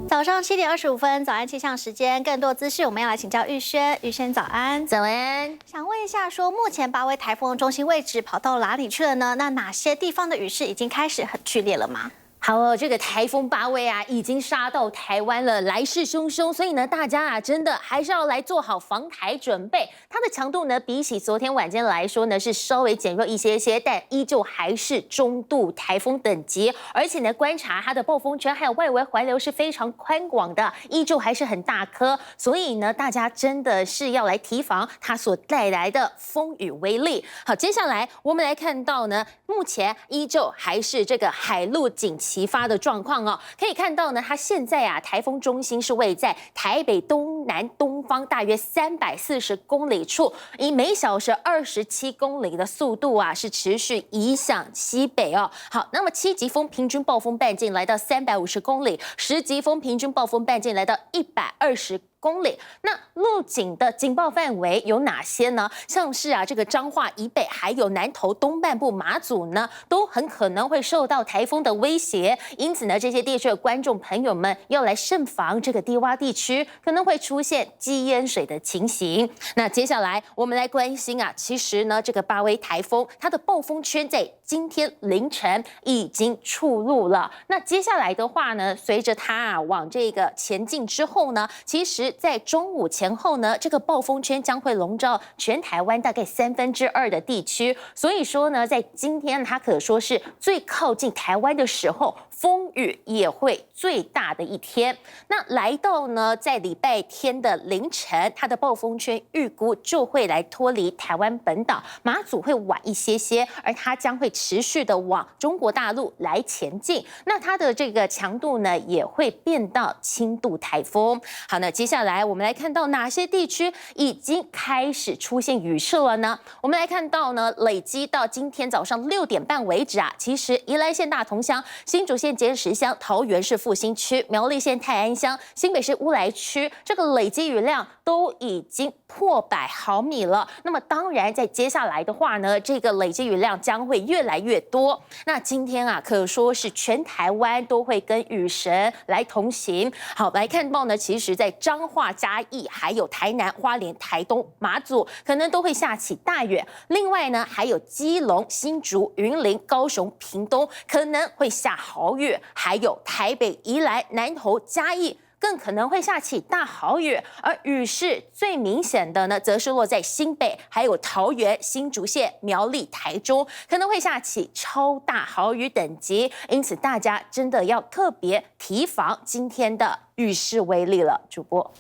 早上7点25分，早安气象时间，更多资讯我们要来请教玉轩。玉轩早安，早安。想问一下，说目前8位台风的中心位置跑到哪里去了呢？那哪些地方的雨势已经开始很剧烈了吗？好哦，这个台风8位啊，已经杀到台湾了，来势汹汹，所以呢，大家啊，真的还是要来做好防台准备。它的强度呢，比起昨天晚间来说呢，是稍微减弱一些些，但依旧还是中度台风等级。而且呢，观察它的暴风圈还有外围环流是非常宽广的，依旧还是很大颗。所以呢，大家真的是要来提防它所带来的风雨威力。好，接下来我们来看到呢，目前依旧还是这个海陆警齐发的状况哦，可以看到呢，它现在啊，台风中心是位在台北东南东方大约340公里处，以每小时27公里的速度啊，是持续移向西北哦。好，那么7级风平均暴风半径来到350公里，10级风平均暴风半径来到120公里。那陆警的警报范围有哪些呢？像是啊，这个彰化以北，还有南投东半部马祖呢，都很可能会受到台风的威胁。因此呢，这些地区的观众朋友们要来慎防这个低洼地区可能会出现积淹水的情形。那接下来我们来关心啊，其实呢，这个8位台风它的暴风圈在今天凌晨已经出入了。那接下来的话呢，随着它啊往这个前进之后呢，其实在中午前后呢，这个暴风圈将会笼罩全台湾大概2/3的地区。所以说呢，在今天它可说是最靠近台湾的时候，风雨也会最大的一天。那来到呢，在礼拜天的凌晨，它的暴风圈预估就会来脱离台湾本岛，马祖会晚一些些，而它将会持续的往中国大陆来前进。那它的这个强度呢，也会变到轻度台风。好，那接下来我们来看到哪些地区已经开始出现雨势了呢？我们来看到呢，累积到今天早上6点半为止啊，其实宜兰县大同乡、新竹县尖石乡、桃园市复兴区、苗栗县泰安乡、新北市乌来区，这个累积雨量都已经破100毫米了。那么当然，在接下来的话呢，这个累积雨量将会越来越多。那今天啊，可说是全台湾都会跟雨神来同行。好，来看到呢，其实在彰化、嘉义、还有台南、花莲、台东、马祖，可能都会下起大雨。另外呢，还有基隆、新竹、云林、高雄、屏东，可能会下豪雨，还有台北、宜兰、南投、嘉义，更可能会下起大豪雨。而雨势最明显的呢，则是落在新北、还有桃园、新竹县、苗栗、台中，可能会下起超大豪雨等级。因此，大家真的要特别提防今天的雨势威力了。主播。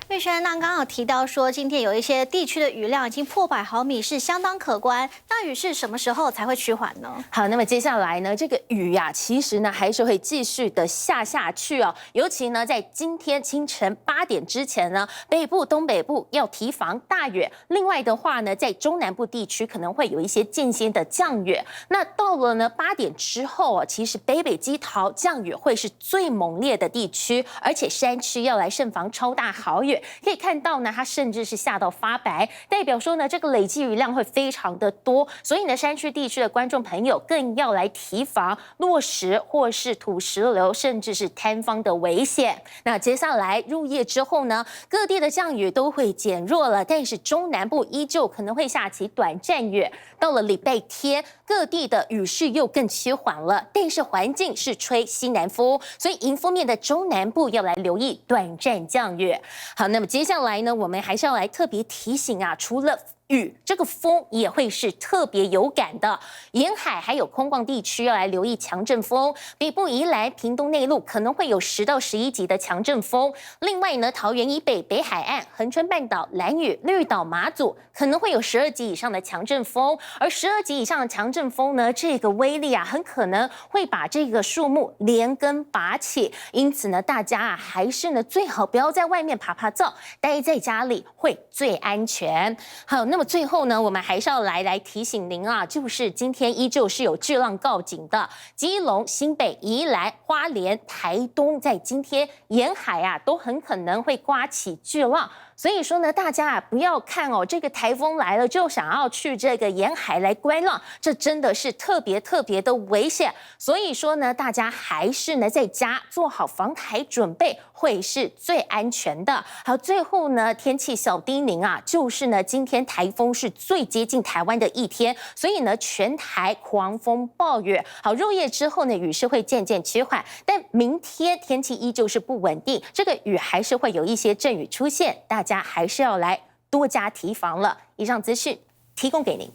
玉轩，那刚刚有提到说，今天有一些地区的雨量已经破100毫米，是相当可观。那雨势什么时候才会趋缓呢？好，那么接下来呢，这个雨呀，其实呢还是会继续的下去哦。尤其呢，在今天清晨8点之前呢，北部、东北部要提防大雨。另外的话呢，在中南部地区可能会有一些间歇的降雨。那到了呢8点之后啊，其实北基桃降雨会是最猛烈的地区，而且山区要来慎防超大豪雨。可以看到呢，它甚至是下到发白，代表说呢，这个累积雨量会非常的多，所以呢，山区地区的观众朋友更要来提防落石或是土石流，甚至是坍方的危险。那接下来入夜之后呢，各地的降雨都会减弱了，但是中南部依旧可能会下起短暂雨。到了礼拜天，各地的雨势又更趋缓了，但是环境是吹西南风，所以迎风面的中南部要来留意短暂降雨。好，那么接下来呢，我们还是要来特别提醒啊，除了雨，这个风也会是特别有感的。沿海还有空旷地区要来留意强阵风，北部宜兰、屏东内陆可能会有10到11级的强阵风。另外呢，桃园以北、北海岸、恒春半岛、兰屿、绿岛、马祖可能会有12级以上的强阵风。而12级以上的强阵风呢，这个威力啊，很可能会把这个树木连根拔起。因此呢，大家啊，还是呢最好不要在外面爬照，待在家里会最安全。好，那那么最后呢，我们还是要来提醒您啊，就是今天依旧是有巨浪告警的，基隆、新北、宜兰、花莲、台东，在今天沿海啊都很可能会刮起巨浪。所以说呢，大家啊不要看哦，这个台风来了就想要去这个沿海来观浪，这真的是特别的危险。所以说呢，大家还是呢在家做好防台准备，会是最安全的。好，最后呢，天气小叮咛啊，就是呢，今天台风是最接近台湾的一天，所以呢，全台狂风暴雨。好，入夜之后呢，雨势会渐渐趋缓，但明天天气依旧是不稳定，这个雨还是会有一些阵雨出现，大家还是要来多加提防了。以上资讯提供给您。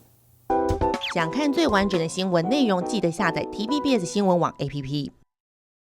想看最完整的新闻内容，记得下载 TVBS 新闻网 APP。